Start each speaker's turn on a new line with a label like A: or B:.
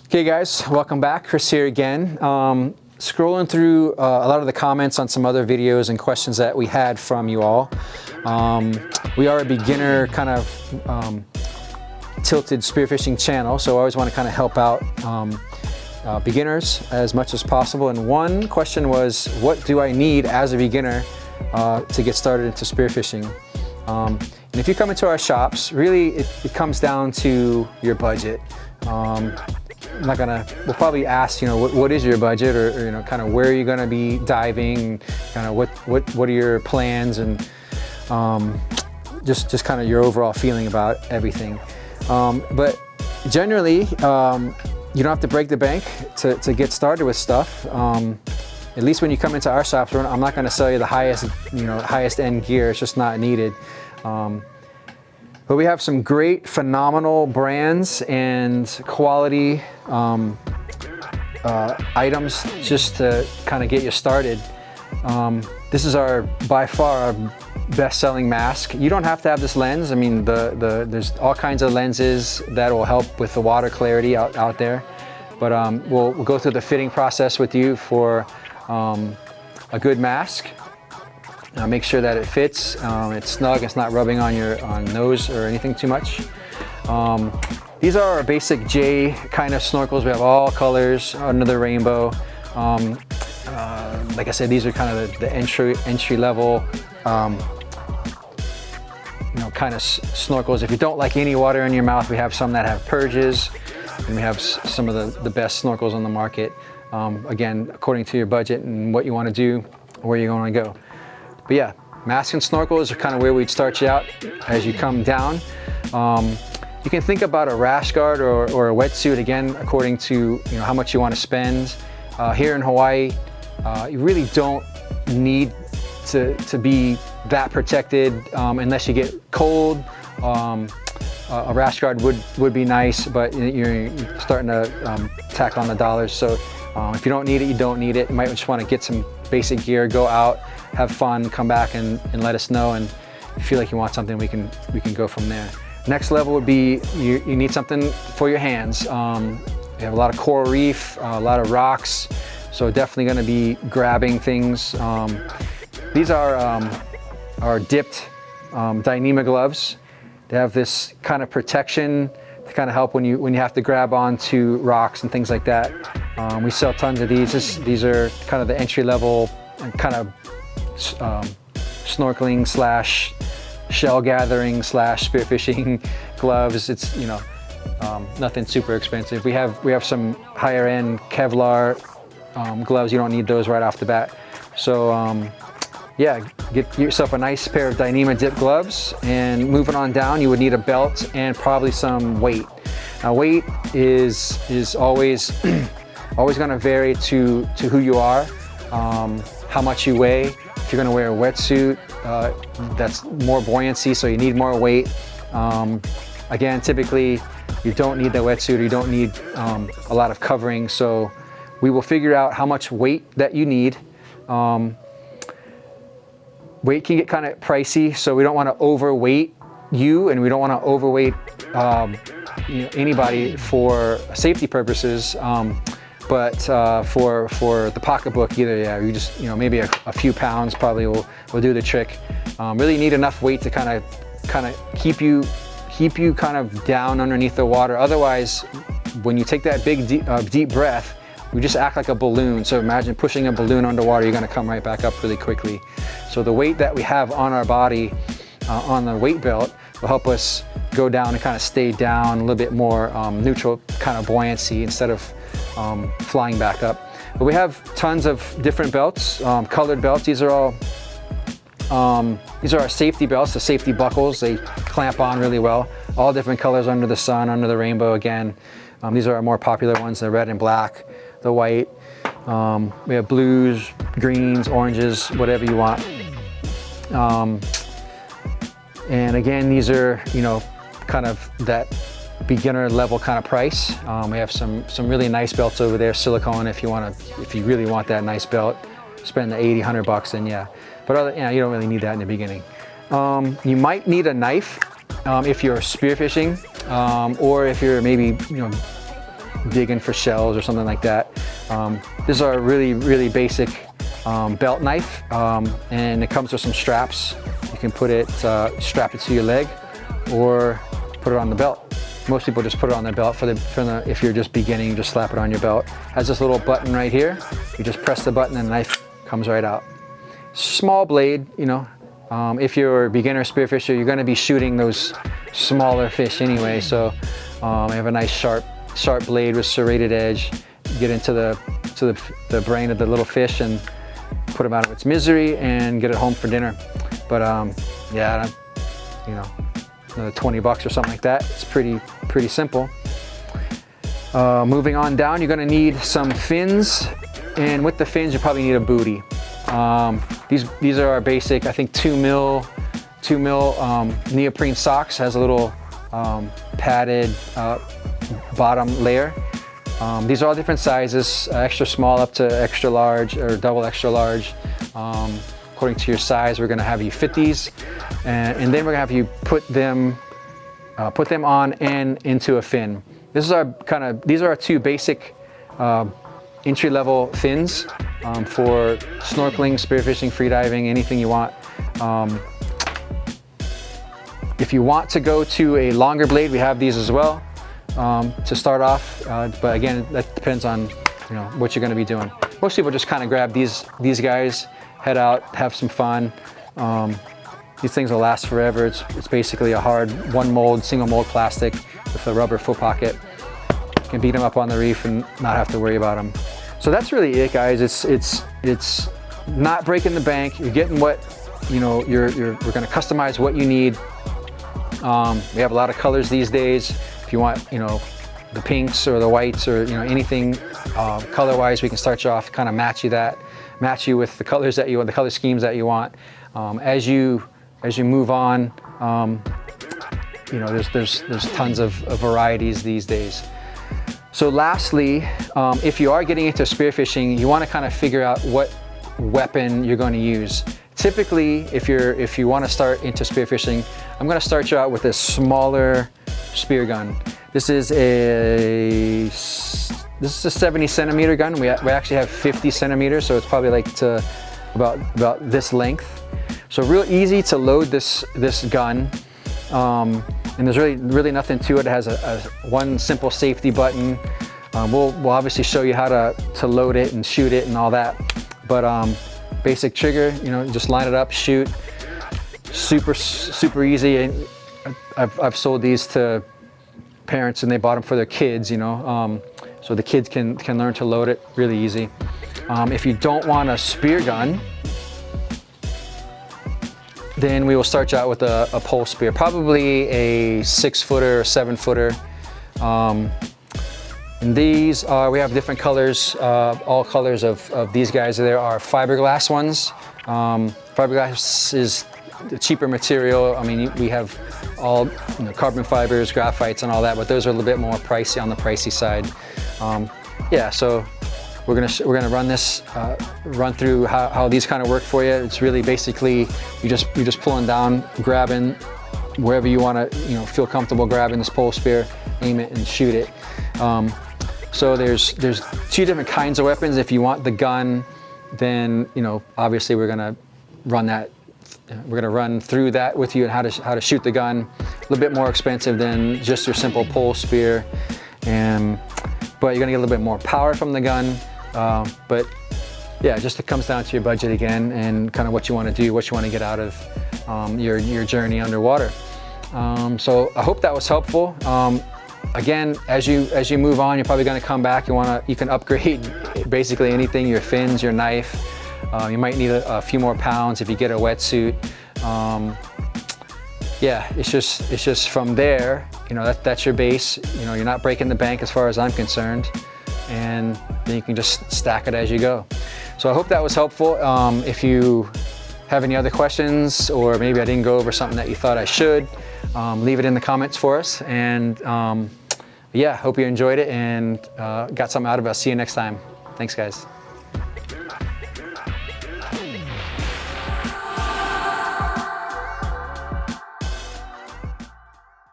A: Okay guys, welcome back. Chris here again. Scrolling through a lot of the comments on some other videos and questions that we had from you all. We are a beginner kind of tilted spearfishing channel, so I always want to kind of help out beginners as much as possible. And one question was, what do I need as a beginner to get started into spearfishing? And if you come into our shops, really it comes down to your budget. We'll probably ask, what is your budget, or kind of where are you going to be diving, kind of what are your plans, and just kind of your overall feeling about everything. But generally, you don't have to break the bank to get started with stuff. At least when you come into our shops, I'm not going to sell you the highest end gear. It's just not needed. But we have some great, phenomenal brands and quality items just to kind of get you started. This is by far our best-selling mask. You don't have to have this lens. I mean, there's all kinds of lenses that will help with the water clarity out there. But we'll go through the fitting process with you for a good mask. Make sure that it fits, it's snug, it's not rubbing on your nose or anything too much. These are our basic J kind of snorkels. We have all colors under the rainbow. Like I said, these are kind of the entry level kind of snorkels. If you don't like any water in your mouth, we have some that have purges, and we have some of the best snorkels on the market. Again, according to your budget and what you want to do, where you want to go. But yeah, mask and snorkels are kind of where we'd start you out as you come down. You can think about a rash guard or a wetsuit, again, according to how much you want to spend. Here in Hawaii, you really don't need to be that protected unless you get cold. A rash guard would be nice, but you're starting to tack on the dollars. So if you don't need it, you don't need it. You might just want to get some basic gear, go out, have fun, come back and let us know. And if you feel like you want something, we can go from there. Next level would be you need something for your hands. We have a lot of coral reef, a lot of rocks, so definitely going to be grabbing things. These are our dipped Dyneema gloves. They have this kind of protection to kind of help when you have to grab onto rocks and things like that. We sell tons of these. These are kind of the entry level and kind of snorkeling slash shell gathering slash spearfishing gloves. It's nothing super expensive. We have some higher end Kevlar gloves. You don't need those right off the bat. So yeah, get yourself a nice pair of Dyneema dip gloves, and moving on down, you would need a belt and probably some weight. Now weight is always always going to vary to who you are, how much you weigh. If you're going to wear a wetsuit, that's more buoyancy, so you need more weight. Again, typically you don't need the wetsuit, or you don't need a lot of covering, so we will figure out how much weight that you need. Weight can get kind of pricey, so we don't want to overweight you, and we don't want to overweight anybody for safety purposes. But for the pocketbook, either you just maybe a few pounds probably will do the trick. Really need enough weight to kind of keep you kind of down underneath the water. Otherwise, when you take that big deep breath, we just act like a balloon. So imagine pushing a balloon underwater. You're going to come right back up really quickly. So the weight that we have on our body on the weight belt will help us go down and kind of stay down a little bit more neutral kind of buoyancy instead of flying back up. But we have tons of different belts, colored belts. These are our safety belts, the safety buckles. They clamp on really well. All different colors under the sun, under the rainbow again. These are our more popular ones, the red and black, the white. We have blues, greens, oranges, whatever you want. And again, these are, kind of that beginner level kind of price. We have some really nice belts over there, silicone. If you really want that nice belt, spend the $80-100, then yeah. But you don't really need that in the beginning. You might need a knife if you're spearfishing, or if you're maybe digging for shells or something like that. This is our really basic belt knife, and it comes with some straps. You can put it, strap it to your leg, or put it on the belt. Most people just put it on their belt if you're just beginning, just slap it on your belt. It has this little button right here. You just press the button and the knife comes right out. Small blade, you know. If you're a beginner spearfisher, you're going to be shooting those smaller fish anyway. So I have a nice sharp blade with serrated edge. Get into the brain of the little fish and put him out of its misery and get it home for dinner. But yeah, you know, another 20 bucks or something like that. It's pretty simple. Moving on down, you're gonna need some fins, and with the fins you probably need a booty. These are our basic, I think 2 mil neoprene socks. Has a little padded bottom layer. These are all different sizes, extra small up to extra large or double extra large. According to your size, we're gonna have you fit these, and then we're gonna have you put them on and into a fin. These are our two basic entry-level fins for snorkeling, spearfishing, freediving, anything you want. If you want to go to a longer blade, we have these as well to start off. But again, that depends on what you're going to be doing. Most people just kind of grab these guys, head out, have some fun. These things will last forever. It's basically a hard single mold plastic with a rubber foot pocket. You can beat them up on the reef and not have to worry about them. So that's really it, guys. It's not breaking the bank. You're getting what we're going to customize what you need. We have a lot of colors these days. If you want, the pinks or the whites or anything color-wise, we can start you off, kind of match you with the colors that you want, the color schemes that you want. As you move on, there's tons of varieties these days. So lastly, if you are getting into spearfishing, you want to kind of figure out what weapon you're going to use. Typically, if you want to start into spearfishing, I'm going to start you out with a smaller spear gun. This is a 70 centimeter gun. We actually have 50 centimeters, so it's probably like to about this length. So real easy to load this gun. And there's really nothing to it. It has one simple safety button. We'll obviously show you how to load it and shoot it and all that. But basic trigger, just line it up, shoot. Super easy. And I've sold these to parents and they bought them for their kids, so the kids can learn to load it really easy. If you don't want a spear gun, then we will start you out with a pole spear, probably a 6-footer or 7-footer. And these we have different colors, all colors of these guys. There are fiberglass ones. Fiberglass is the cheaper material. I mean, we have all carbon fibers, graphites, and all that, but those are a little bit more pricey, on the pricey side. Yeah, so we're gonna run through how these kind of work for you. It's really basically you're just pulling down, grabbing wherever you want to, feel comfortable grabbing this pole spear, aim it and shoot it. So there's two different kinds of weapons. If you want the gun, then obviously we're gonna run through that with you and how to shoot the gun. A little bit more expensive than just your simple pole spear, but you're gonna get a little bit more power from the gun. But yeah, it comes down to your budget again and kind of what you want to do, what you want to get out of your journey underwater. So I hope that was helpful. Again, as you move on, you're probably going to come back. You can upgrade basically anything, your fins, your knife. You might need a few more pounds if you get a wetsuit. Yeah, it's just from there, that's your base. You're not breaking the bank as far as I'm concerned, and then you can just stack it as you go. So I hope that was helpful. If you have any other questions, or maybe I didn't go over something that you thought I should, leave it in the comments for us. And yeah, hope you enjoyed it and got something out of it. I'll see you next time. Thanks, guys.